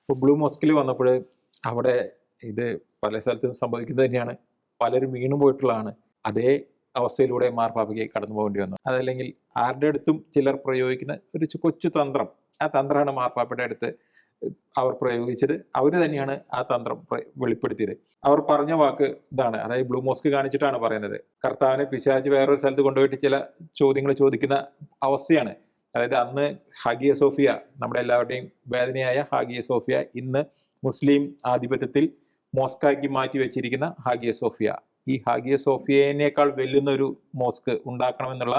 ഇപ്പോൾ ബ്ലൂ മോസ്കിൽ വന്നപ്പോൾ അവിടെ ഇത് പല സ്ഥലത്തും സംഭവിക്കുന്നത് തന്നെയാണ്. പലരും വീണു പോയിട്ടുള്ളതാണ്. അതേ അവസ്ഥയിലൂടെ മാർപ്പാപ്പയ്ക്ക് കടന്നു പോകേണ്ടി വന്നു. അതല്ലെങ്കിൽ ആരുടെ അടുത്തും ചിലർ പ്രയോഗിക്കുന്ന ഒരു കൊച്ചു തന്ത്രം, ആ തന്ത്രമാണ് മാർപ്പാപ്പയുടെ അടുത്ത് അവർ പ്രയോഗിച്ചത്. അവർ തന്നെയാണ് ആ തന്ത്രം വെളിപ്പെടുത്തിയത്. അവർ പറഞ്ഞ വാക്ക് ഇതാണ്, അതായത് ബ്ലൂ മോസ്ക് കാണിച്ചിട്ടാണ് പറയുന്നത്. കർത്താവിനെ പിശാച് വേറൊരു സ്ഥലത്ത് കൊണ്ടുപോയിട്ട് ചില ചോദ്യങ്ങൾ ചോദിക്കുന്ന അവസ്ഥയാണ്. അതായത് അന്ന് ഹാഗിയ സോഫിയ, നമ്മുടെ എല്ലാവരുടെയും വേദനയായ ഹാഗിയ സോഫിയ, ഇന്ന് മുസ്ലിം ആധിപത്യത്തിൽ മോസ്കാക്കി മാറ്റി വെച്ചിരിക്കുന്ന ഹാഗിയ സോഫിയ. ഈ ഹാഗിയ സോഫിയനേക്കാൾ വെല്ലുന്ന ഒരു മോസ്ക് ഉണ്ടാക്കണമെന്നുള്ള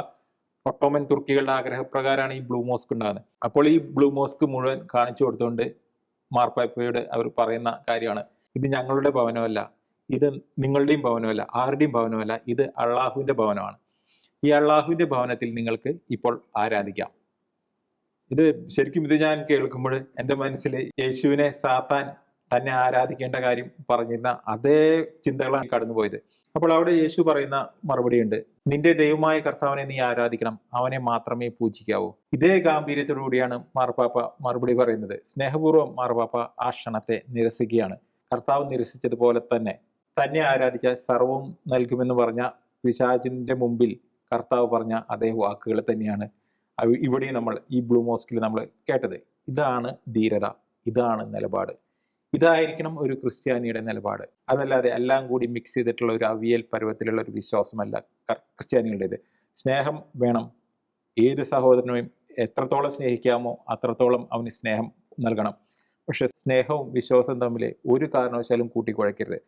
ഒട്ടോമൻ തുർക്കികളുടെ ആഗ്രഹപ്രകാരമാണ് ഈ ബ്ലൂ മോസ്ക് ഉണ്ടാകുന്നത്. അപ്പോൾ ഈ ബ്ലൂ മോസ്ക് മുഴുവൻ കാണിച്ചു കൊടുത്തുകൊണ്ട് മാർപ്പാപ്പയോട് അവർ പറയുന്ന കാര്യമാണ്, ഇത് ഞങ്ങളുടെ ഭവനമല്ല, ഇത് നിങ്ങളുടെയും ഭവനമല്ല, ആരുടെയും ഭവനമല്ല, ഇത് അള്ളാഹുവിൻ്റെ ഭവനമാണ്. ഈ അള്ളാഹുവിൻ്റെ ഭവനത്തിൽ നിങ്ങൾക്ക് ഇപ്പോൾ ആരാധിക്കാം. ഇത് ശരിക്കും ഇത് ഞാൻ കേൾക്കുമ്പോൾ എൻ്റെ മനസ്സിൽ യേശുവിനെ സാത്താൻ തന്നെ ആരാധിക്കേണ്ട കാര്യം പറഞ്ഞിരുന്ന അതേ ചിന്തകളാണ് കടന്നുപോയത്. അപ്പോൾ അവിടെ യേശു പറയുന്ന മറുപടിയുണ്ട്, നിന്റെ ദൈവമായ കർത്താവിനെ നീ ആരാധിക്കണം, അവനെ മാത്രമേ പൂജിക്കാവൂ. ഇതേ ഗാംഭീര്യത്തോടുകൂടിയാണ് മാർപ്പാപ്പ മറുപടി പറയുന്നത്. സ്നേഹപൂർവ്വം മാർപ്പാപ്പ ആ ക്ഷണത്തെ നിരസിക്കുകയാണ്. കർത്താവ് നിരസിച്ചതുപോലെ തന്നെ ആരാധിച്ചാൽ സർവവും നൽകുമെന്ന് പറഞ്ഞ പിശാചിന്റെ മുമ്പിൽ കർത്താവ് പറഞ്ഞ അതേ വാക്കുകൾ തന്നെയാണ് ഇവിടെ നമ്മൾ ഈ ബ്ലൂ മോസ്കിൽ നമ്മൾ കേട്ടത്. ഇതാണ് ധീരത, ഇതാണ് നിലപാട്, ഇതായിരിക്കണം ഒരു ക്രിസ്ത്യാനിയുടെ നിലപാട്. അതല്ലാതെ എല്ലാം കൂടി മിക്സ് ചെയ്തിട്ടുള്ള ഒരു അവിയൽ പരുവത്തിലുള്ള ഒരു വിശ്വാസമല്ല ക്രിസ്ത്യാനികളുടേത്. സ്നേഹം വേണം. ഏത് സഹോദരനെയും എത്രത്തോളം സ്നേഹിക്കാമോ അത്രത്തോളം അവന് സ്നേഹം നൽകണം. പക്ഷെ സ്നേഹവും വിശ്വാസവും തമ്മിൽ ഒരു കാരണവശാലും കൂട്ടിക്കുഴയ്ക്കരുത്.